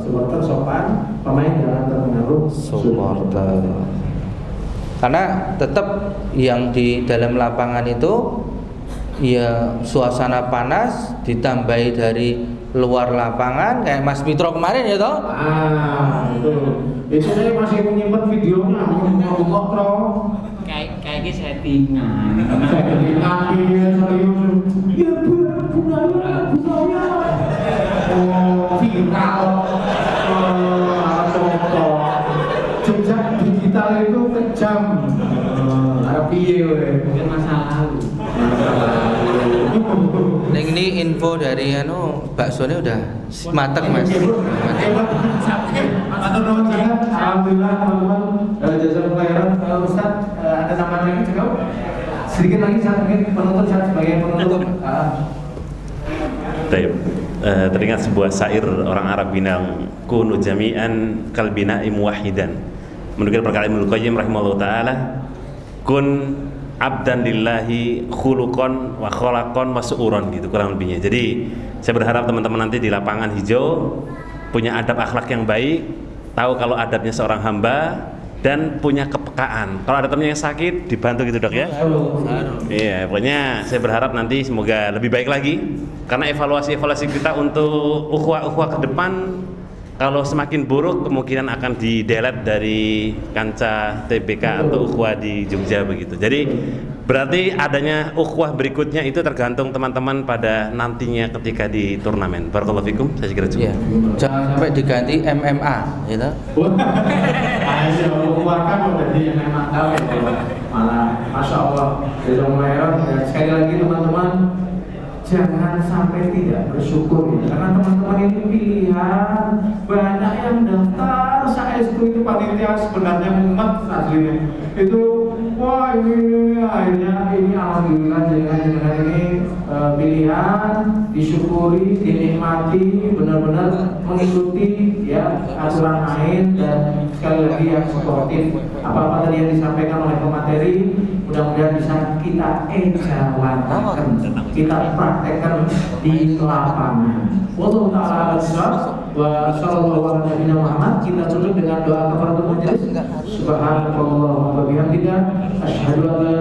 supporter sopan, pemain jangan terpengaruh supporter. Karena tetap yang di dalam lapangan itu ya suasana panas ditambahi dari luar lapangan kayak Mas Mitro kemarin ya toh? Itu saya masih menyimpan videonya. Allah Pro. Kayak settingan. Settingan dia serius. Ya budaya. Oh viral. Foto. Jejak digital itu kejam. Ada piye Mungkin masa lalu. Nah, ini info dari baksonya udah mateng Mas. Alhamdulillah teman-teman, jasa pelayaran Ustaz, ada tambahan lagi cukup? Sedikit lagi saya mungkin penutup sebagai penutup. Baik, teringat sebuah syair orang Arab bilang kunu jami'an kalbina'i muwahhidan. Menukil perkara Ibnu Qayyim rahimahullah taala, kun abdan lillahi khuluqan wa khalaqan wa su'uran, gitu kurang lebihnya. Jadi saya berharap teman-teman nanti di lapangan hijau punya adab akhlak yang baik, tahu kalau adabnya seorang hamba, dan punya kepekaan. Kalau ada teman yang sakit dibantu gitu Dok ya. Iya, pokoknya saya berharap nanti semoga lebih baik lagi, karena evaluasi kita untuk ukhuwah ke depan kalau semakin buruk kemungkinan akan di-delete dari kancah TBK atau ukhuwah di Jogja begitu. Jadi berarti adanya ukhuwah berikutnya itu tergantung teman-teman pada nantinya ketika di turnamen. Barakallahu fikum, saya kira cukup. Iya. Jangan sampai diganti MMA, gitu. Ayo keluarkan berarti yang memang tahu malah Masya Allah. Sekali lagi teman-teman, jangan sampai tidak bersyukur ya, karena teman-teman ini pilihan banyak yang daftar saestu itu panitia sebenarnya mumet aslinya itu. Wah ini akhirnya ini alhamdulillah dengan ini pilihan disyukuri, dinikmati, benar-benar mengikuti ya aturan main, dan sekali lagi yang sportif apa-apa tadi yang disampaikan oleh pemateri mudah-mudahan bisa kita ejawankan, kita praktekkan di lapangan. Wallahu ta'ala a'lam wa sallallahu ala nabiyina Muhammad. Kita tutup dengan doa kafaratul majelis. Subhanallah wa bihamdika asyhadu an la